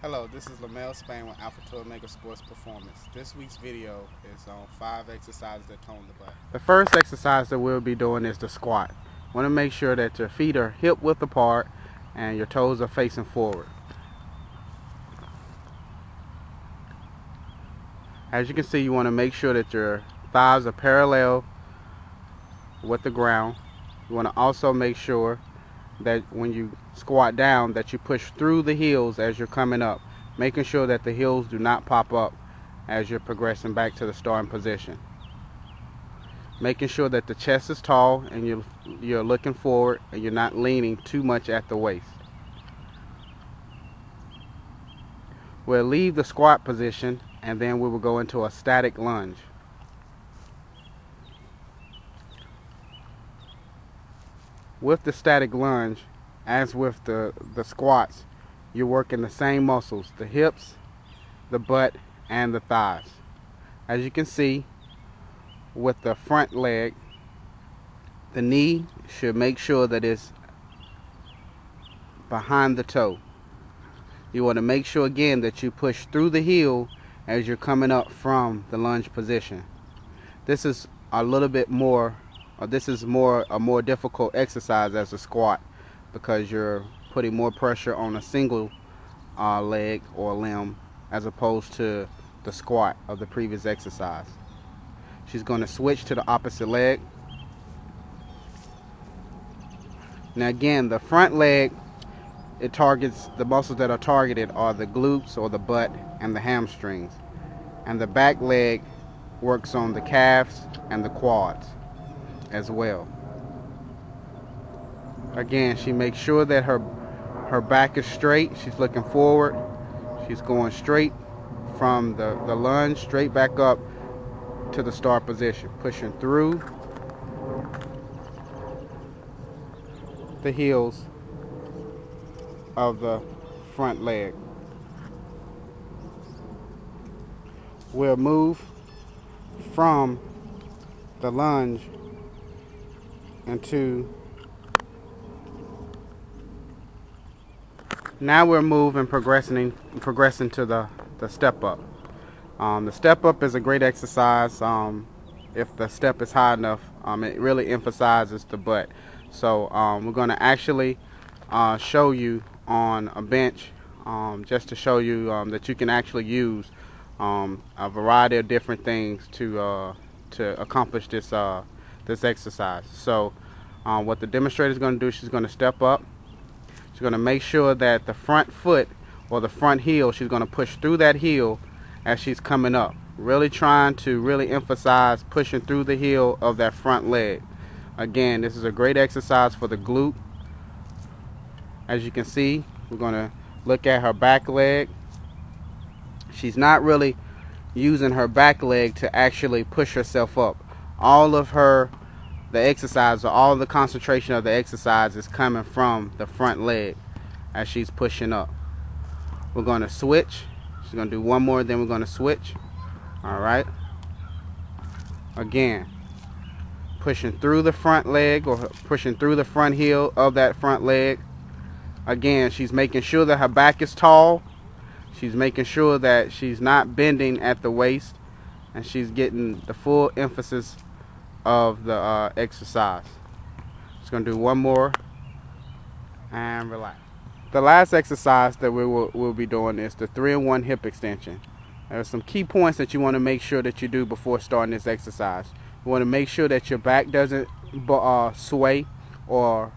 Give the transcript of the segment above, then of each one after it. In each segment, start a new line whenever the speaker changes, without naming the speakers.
Hello, this is Lamel Spain with Alpha to Omega Sports Performance. This week's video is on 5 exercises that tone the butt. The first exercise that we'll be doing is the squat. Want to make sure that your feet are hip width apart and your toes are facing forward. As you can see, you want to make sure that your thighs are parallel with the ground. You want to also make sure that when you squat down that you push through the heels as you're coming up, making sure that the heels do not pop up as you're progressing back to the starting position. Making sure that the chest is tall and you're looking forward and you're not leaning too much at the waist. We'll leave the squat position and then we will go into a static lunge. With the static lunge, as with the squats, you're working the same muscles, the hips, the butt, and the thighs. As you can see, with the front leg, the knee should make sure that it's behind the toe. You want to make sure again that you push through the heel as you're coming up from the lunge position. This is a little bit more, a more difficult exercise as a squat because you're putting more pressure on a single leg or limb as opposed to the squat of the previous exercise. She's going to switch to the opposite leg. Now again, the front leg, it targets, the muscles that are targeted are the glutes or the butt and the hamstrings. And the back leg works on the calves and the quads as well. Again, she makes sure that her back is straight. She's looking forward. She's going straight from the lunge, straight back up to the start position, pushing through the heels of the front leg. We'll move from the lunge into, now we're moving, progressing to the step up. The step up is a great exercise. If the step is high enough, it really emphasizes the butt. So we're going to actually show you on a bench, just to show you that you can actually use a variety of different things to accomplish this exercise. So what the demonstrator is going to do, she's going to step up. She's going to make sure that the front foot or the front heel, she's going to push through that heel as she's coming up. Really trying to really emphasize pushing through the heel of that front leg. Again, this is a great exercise for the glute. As you can see, we're going to look at her back leg. She's not really using her back leg to actually push herself up. All of the exercise, or all the concentration of the exercise is coming from the front leg as she's pushing up. We're going to switch. She's going to do one more, then we're going to switch. All right. Again, pushing through the front leg or pushing through the front heel of that front leg. Again, she's making sure that her back is tall. She's making sure that she's not bending at the waist, and she's getting the full emphasis of the exercise. Just going to do one more and relax. The last exercise that we'll be doing is the 3-in-1 hip extension. There are some key points that you want to make sure that you do before starting this exercise. You want to make sure that your back doesn't sway or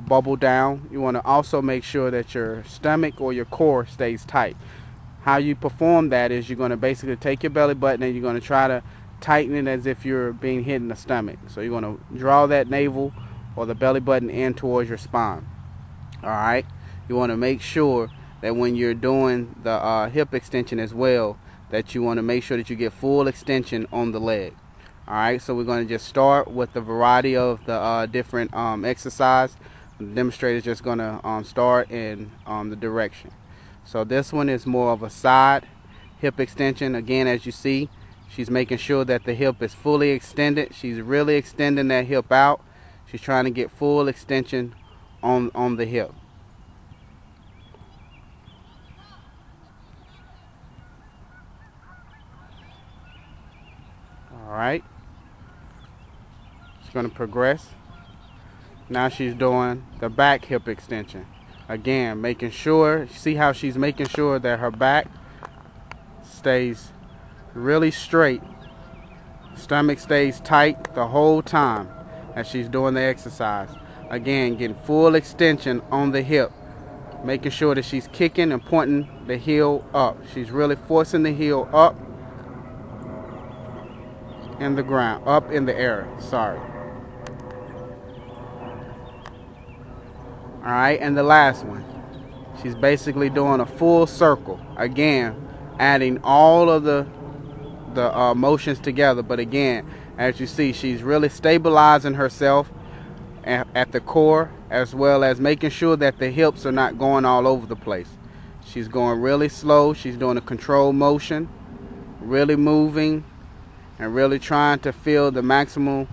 bubble down. You want to also make sure that your stomach or your core stays tight. How you perform that is you're going to basically take your belly button and you're going to try to tighten it as if you're being hit in the stomach. So you're going to draw that navel or the belly button in towards your spine. Alright, you want to make sure that when you're doing the hip extension as well, that you want to make sure that you get full extension on the leg. Alright, so we're going to just start with the variety of the different exercise. The demonstrator is just going to start in the direction. So this one is more of a side hip extension. Again, as you see, she's making sure that the hip is fully extended. She's really extending that hip out. She's trying to get full extension on the hip. going to progress. Now she's doing the back hip extension. Again, making sure, see how she's making sure that her back stays really straight. Stomach stays tight the whole time as she's doing the exercise. Again, getting full extension on the hip. Making sure that she's kicking and pointing the heel up. She's really forcing the heel up in the ground, up in the air, sorry. Alright, and the last one. She's basically doing a full circle. Again, adding all of the motions together. But again, as you see, she's really stabilizing herself at the core, as well as making sure that the hips are not going all over the place. She's going really slow. She's doing a controlled motion, really moving, and really trying to feel the maximal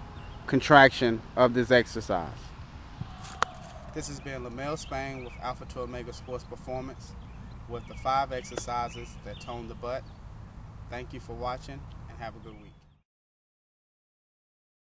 contraction of this exercise. This has been Lamel Spain with Alpha to Omega Sports Performance with the 5 exercises that tone the butt. Thank you for watching and have a good week.